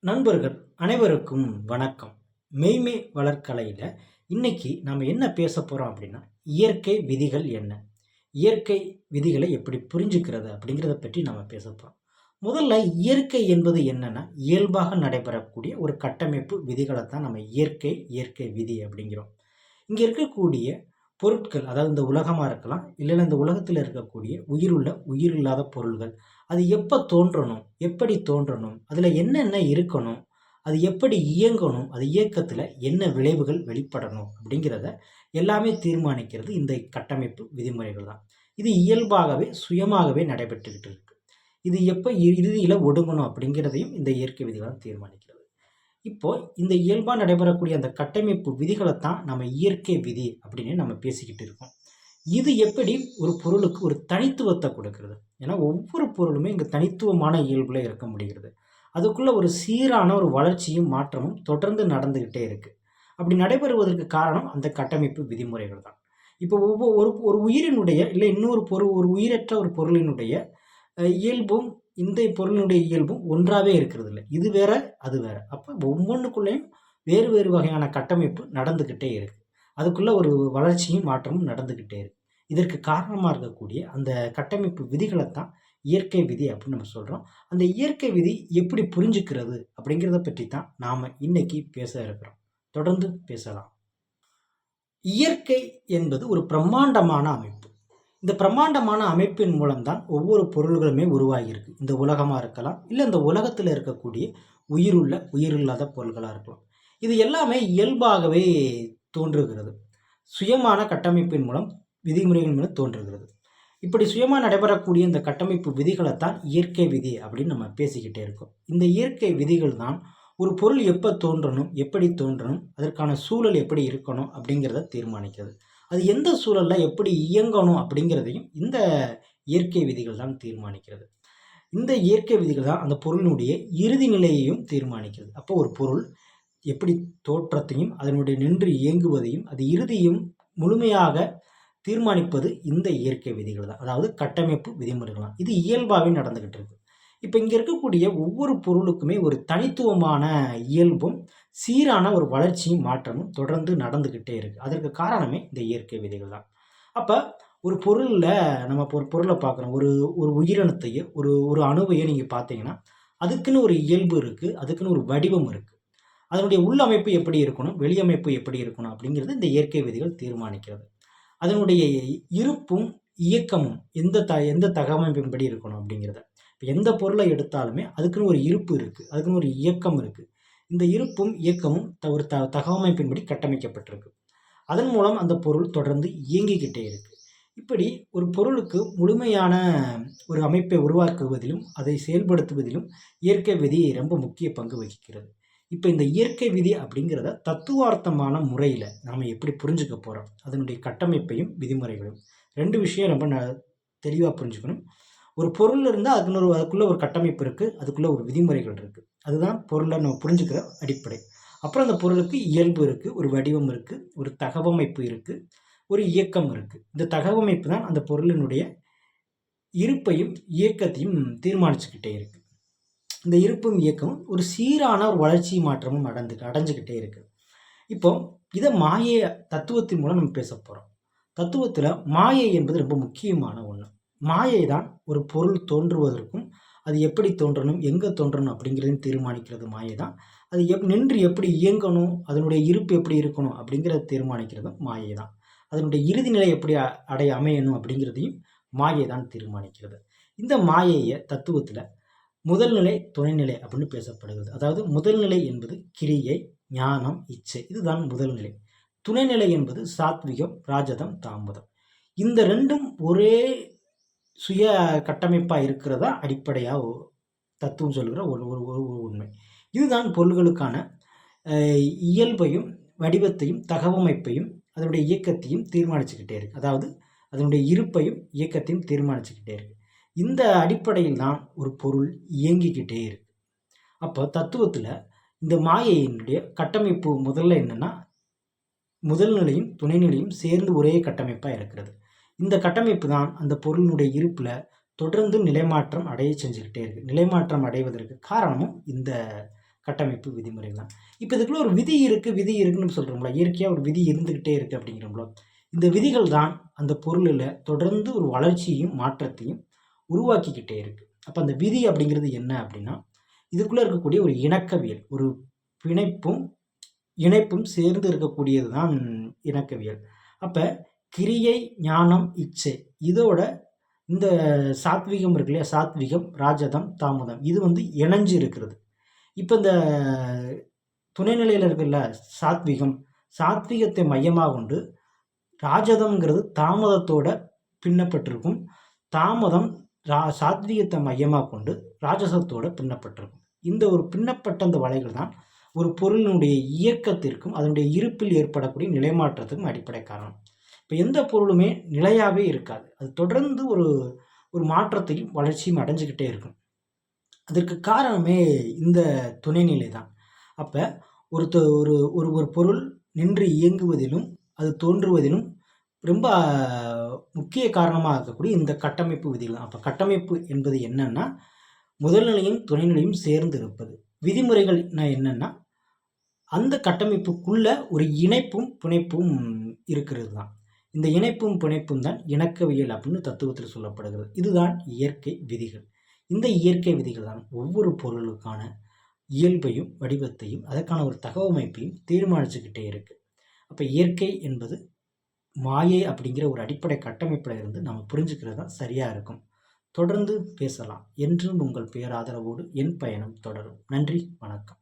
நண்பர்கள் அனைவருக்கும் வணக்கம். மெய்மை வளர்க்கலையில் இன்னைக்கு நாம் என்ன பேச போகிறோம் அப்படின்னா, இயற்கை விதிகள் என்ன, இயற்கை விதிகளை எப்படி புரிஞ்சுக்கிறது அப்படிங்கிறத பற்றி நம்ம பேச போகிறோம். முதல்ல இயற்கை என்பது என்னன்னா, இயல்பாக நடைபெறக்கூடிய ஒரு கட்டமைப்பு விதிகளை தான் நம்ம இயற்கை விதி அப்படிங்கிறோம். இங்கே இருக்கக்கூடிய பொருட்கள், அதாவது இந்த உலகமாக இருக்கலாம், இல்லைன்னா இந்த உலகத்தில் இருக்கக்கூடிய உயிருள்ள உயிரில்லாத பொருள்கள், அது எப்போ தோன்றணும், எப்படி தோன்றணும், அதில் என்னென்ன இருக்கணும், அது எப்படி இயங்கணும், அது இயக்கத்தில் என்ன விளைவுகள் வெளிப்படணும் அப்படிங்கிறத எல்லாமே தீர்மானிக்கிறது இந்த கட்டமைப்பு விதிமுறைகள் தான். இது இயல்பாகவே சுயமாகவே நடைபெற்றுக்கிட்டு இருக்கு. இது எப்போ இறுதியில் ஒடுங்கணும் அப்படிங்கிறதையும் இந்த இயற்கை விதிகள் தான் தீர்மானிக்கிறது. இப்போ இந்த இயல்பாக நடைபெறக்கூடிய அந்த கட்டமைப்பு விதிகளை தான் நம்ம இயற்கை விதி அப்படின்னு நம்ம பேசிக்கிட்டு இருக்கோம். இது எப்படி ஒரு பொருளுக்கு ஒரு தனித்துவத்தை கொடுக்கிறது? ஏன்னா ஒவ்வொரு பொருளுமே இங்கே தனித்துவமான இயல்புல இருக்க முடிகிறது. அதுக்குள்ள ஒரு சீரான ஒரு வளர்ச்சியும் மாற்றமும் தொடர்ந்து நடந்துக்கிட்டே இருக்கு. அப்படி நடைபெறுவதற்கு காரணம் அந்த கட்டமைப்பு விதிமுறைகள் தான். இப்போ ஒவ்வொரு ஒரு உயிரினுடைய இல்லை இன்னொரு பொருள், ஒரு உயிரற்ற ஒரு பொருளினுடைய இயல்பும் இந்த பொருளினுடைய இயல்பும் ஒன்றாவே இருக்கிறது இல்லை. இது வேற, அது வேற. அப்போ ஒவ்வொன்றுக்குள்ளேயும் வேறு வேறு வகையான கட்டமைப்பு நடந்துக்கிட்டே இருக்கு. அதுக்குள்ள ஒரு வளர்ச்சியும் மாற்றமும் நடந்துக்கிட்டே இருக்கு. இதற்கு காரணமாக இருக்கக்கூடிய அந்த கட்டமைப்பு விதிகளை தான் இயற்கை விதி அப்படின்னு நம்ம சொல்கிறோம். அந்த இயற்கை விதி எப்படி புரிஞ்சுக்கிறது அப்படிங்கிறத பற்றி தான் நாம் இன்னைக்கு பேச இருக்கிறோம். தொடர்ந்து பேசலாம். இயற்கை என்பது ஒரு பிரம்மாண்டமான அமைப்பு. இந்த பிரம்மாண்டமான அமைப்பின் மூலம்தான் ஒவ்வொரு பொருள்களுமே உருவாகியிருக்கு. இந்த உலகமாக இருக்கலாம், இல்லை இந்த உலகத்தில் இருக்கக்கூடிய உயிருள்ள உயிரில்லாத பொருள்களாக இருக்கலாம். இது எல்லாமே இயல்பாகவே தோன்றுகிறது. சுயமான கட்டமைப்பின் மூலம் விதிமுறைகள் மூலம் தோன்றுகிறது. இப்படி சுயமாக நடைபெறக்கூடிய இந்த கட்டமைப்பு விதிகளை தான் இயற்கை விதி அப்படின்னு நம்ம பேசிக்கிட்டே இருக்கோம். இந்த இயற்கை விதிகள் தான் ஒரு பொருள் எப்போ தோன்றணும், எப்படி தோன்றணும், அதற்கான சூழல் எப்படி இருக்கணும் அப்படிங்கிறத தீர்மானிக்கிறது. அது எந்த சூழலில் எப்படி இயங்கணும் அப்படிங்கிறதையும் இந்த இயற்கை விதிகள் தான் தீர்மானிக்கிறது. இந்த இயற்கை விதிகள் தான் அந்த பொருளினுடைய இறுதி நிலையையும் தீர்மானிக்கிறது. அப்போ ஒரு பொருள் எப்படி தோற்றத்தையும் அதனுடைய நின்று இயங்குவதையும் அது இறுதியும் முழுமையாக தீர்மானிப்பது இந்த இயற்கை விதிகள் தான். அதாவது கட்டமைப்பு விதிமுறைகள் தான். இது இயல்பாகவே நடந்துக்கிட்டு இருக்கு. இப்போ இங்கே இருக்கக்கூடிய ஒவ்வொரு பொருளுக்குமே ஒரு தனித்துவமான இயல்பும் சீரான ஒரு வளர்ச்சியும் மாற்றமும் தொடர்ந்து நடந்துக்கிட்டே இருக்குது. அதற்கு காரணமே இந்த இயற்கை விதிகள் தான். அப்போ ஒரு பொருளில் நம்ம ஒரு பொருளை பார்க்குறோம், ஒரு ஒரு உயிரினத்தையோ ஒரு ஒரு அணுவையோ நீங்கள் பார்த்தீங்கன்னா அதுக்குன்னு ஒரு இயல்பு இருக்குது, அதுக்குன்னு ஒரு வடிவம் இருக்குது. அதனுடைய உள்ளமைப்பு எப்படி இருக்கணும், வெளியமைப்பு எப்படி இருக்கணும் அப்படிங்கிறது இந்த இயற்கை விதிகள் தீர்மானிக்கிறது. அதனுடைய இருப்பும் இயக்கமும் எந்த தகவமைப்பின்படி இருக்கணும் அப்படிங்கிறத. இப்போ எந்த பொருளை எடுத்தாலுமே அதுக்குன்னு ஒரு இருப்பு இருக்குது, அதுக்குன்னு ஒரு இயக்கம் இருக்குது. இந்த இருப்பும் இயக்கமும் ஒரு தகவமைப்பின்படி கட்டமைக்கப்பட்டிருக்கு. அதன் மூலம் அந்த பொருள் தொடர்ந்து இயங்கிக்கிட்டே இருக்குது. இப்படி ஒரு பொருளுக்கு முழுமையான ஒரு அமைப்பை உருவாக்குவதிலும் அதை செயல்படுத்துவதிலும் இயற்கை விதி ரொம்ப முக்கிய பங்கு வகிக்கிறது. இப்போ இந்த இயற்கை விதி அப்படிங்கிறத தத்துவார்த்தமான முறையில் நாம் எப்படி புரிஞ்சுக்க போகிறோம், அதனுடைய கட்டமைப்பையும் விதிமுறைகளையும் ரெண்டு விஷயம் ரொம்ப தெளிவாக புரிஞ்சுக்கணும். ஒரு பொருள் இருந்தால் அதுக்குள்ளே ஒரு கட்டமைப்பு இருக்குது, அதுக்குள்ளே ஒரு விதிமுறைகள் இருக்குது. அதுதான் பொருளை நம்ம புரிஞ்சுக்கிற அடிப்படை. அப்புறம் அந்த பொருளுக்கு இயல்பு இருக்குது, ஒரு வடிவம் இருக்குது, ஒரு தகவமைப்பு இருக்குது, ஒரு இயக்கம் இருக்குது. இந்த தகவமைப்பு தான் அந்த பொருளினுடைய இருப்பையும் இயக்கத்தையும் தீர்மானிச்சுக்கிட்டே இருக்குது. இந்த இருப்பும் இயக்கமும் ஒரு சீரான ஒரு வளர்ச்சி மாற்றமும் அடைஞ்சுக்கிட்டே இருக்குது. இப்போ இதை மாயை தத்துவத்தின் மூலம் நம்ம பேச போகிறோம். தத்துவத்தில் மாயை என்பது ரொம்ப முக்கியமான ஒன்று. மாயை தான் ஒரு பொருள் தோன்றுவதற்கும் அது எப்படி தோன்றணும், எங்கே தோன்றணும் அப்படிங்கிறதையும் தீர்மானிக்கிறது மாயை தான். அது நின்று எப்படி இயங்கணும், அதனுடைய இருப்பு எப்படி இருக்கணும் அப்படிங்கிறத தீர்மானிக்கிறதும் மாயை தான். அதனுடைய இறுதி நிலை எப்படி அமையணும் அப்படிங்கிறதையும் மாயை தான் தீர்மானிக்கிறது. இந்த மாயையை தத்துவத்தில் முதல் நிலை, துணைநிலை அப்படின்னு பேசப்படுகிறது. அதாவது முதல் நிலை என்பது கிரியை, ஞானம், இச்சை, இதுதான் முதல் நிலை. துணைநிலை என்பது சாத்விகம், ராஜதம், தாமதம். இந்த ரெண்டும் ஒரே சுய கட்டமைப்பாக இருக்கிறதா அடிப்படையாக தத்துவம் சொல்கிற ஒரு ஒரு உண்மை. இதுதான் பொருள்களுக்கான இயல்பையும் வடிவத்தையும் தகவமைப்பையும் அதனுடைய இயக்கத்தையும் தீர்மானிச்சுக்கிட்டே இருக்குது. அதாவது அதனுடைய இருப்பையும் இயக்கத்தையும் தீர்மானிச்சுக்கிட்டே இருக்குது. இந்த அடிப்படையில் தான் ஒரு பொருள் இயங்கிக்கிட்டே இருக்கு. அப்போ தத்துவத்தில் இந்த மாயையினுடைய கட்டமைப்பு முதல்ல என்னென்னா, முதல் நிலையும் துணைநிலையும் சேர்ந்து ஒரே கட்டமைப்பாக இருக்கிறது. இந்த கட்டமைப்பு தான் அந்த பொருளினுடைய இருப்பில் தொடர்ந்து நிலைமாற்றம் அடைய செஞ்சுக்கிட்டே இருக்குது. நிலைமாற்றம் அடைவதற்கு காரணமும் இந்த கட்டமைப்பு விதிமுறைகள் தான். இப்போ இதுக்குள்ள ஒரு விதி இருக்குது விதி இருக்குன்னு சொல்கிறோம்ல, இயற்கையாக ஒரு விதி இருந்துக்கிட்டே இருக்குது அப்படிங்கிறோம்ல. இந்த விதிகள் தான் அந்த பொருளில் தொடர்ந்து ஒரு வளர்ச்சியும் மாற்றத்தையும் உருவாக்கிக்கிட்டே இருக்குது. அப்போ அந்த விதி அப்படிங்கிறது என்ன அப்படின்னா, இதுக்குள்ளே இருக்கக்கூடிய ஒரு இணக்கவியல், ஒரு பிணைப்பும் இணைப்பும் சேர்ந்து இருக்கக்கூடியது தான் இணக்கவியல். அப்போ கிரியை, ஞானம், இச்சை இதோட இந்த சாத்வீகம் இருக்கு இல்லையா, சாத்வீகம், ராஜதம், தாமதம் இது வந்து இணைஞ்சு இருக்கிறது. இப்போ இந்த துணைநிலையில் இருக்குல்ல சாத்வீகம், சாத்வீகத்தை மையமாக கொண்டு ராஜதம்ங்கிறது தாமதத்தோட பின்னப்பட்டிருக்கும். தாமதம் சாத்வீகத்தை மையமாக கொண்டு ராஜசத்தோட பின்னப்பட்டிருக்கும். இந்த ஒரு பின்னப்பட்ட அந்த வலைகள் தான் ஒரு பொருளினுடைய இயக்கத்திற்கும் அதனுடைய இருப்பில் ஏற்படக்கூடிய நிலைமாற்றத்துக்கும் அடிப்படை காரணம். இப்போ எந்த பொருளுமே நிலையாகவே இருக்காது. அது தொடர்ந்து ஒரு ஒரு மாற்றத்தையும் வளர்ச்சியும் அடைஞ்சிக்கிட்டே இருக்கும். அதற்கு காரணமே இந்த துணைநிலை தான். அப்போ ஒரு ஒரு ஒரு ஒரு பொருள் நின்று இயங்குவதிலும் அது தோன்றுவதிலும் ரொம்ப முக்கிய காரணமாக இருக்கக்கூடிய இந்த கட்டமைப்பு விதிகள் தான். அப்போ கட்டமைப்பு என்பது என்னன்னா, முதல் நிலையும் துணைநிலையும் சேர்ந்து இருப்பது. விதிமுறைகள் என்னன்னா, அந்த கட்டமைப்புக்குள்ள ஒரு இணைப்பும் பிணைப்பும் இருக்கிறது தான். இந்த இணைப்பும் பிணைப்பும் தான் இணக்கவியல் அப்படின்னு தத்துவத்தில் சொல்லப்படுகிறது. இதுதான் இயற்கை விதிகள். இந்த இயற்கை விதிகள் தான் ஒவ்வொரு பொருளுக்கான இயல்பையும் வடிவத்தையும் அதற்கான ஒரு தகவமைப்பையும் தீர்மானிச்சுக்கிட்டே இருக்கு. அப்போ இயற்கை என்பது மாயை அப்படிங்கிற ஒரு அடிப்படை கட்டமைப்பில் இருந்து நம்ம புரிஞ்சுக்கிறது தான் சரியாக இருக்கும். தொடர்ந்து பேசலாம். என்றும் உங்கள் பேராதரவோடு என் பயணம் தொடரும். நன்றி, வணக்கம்.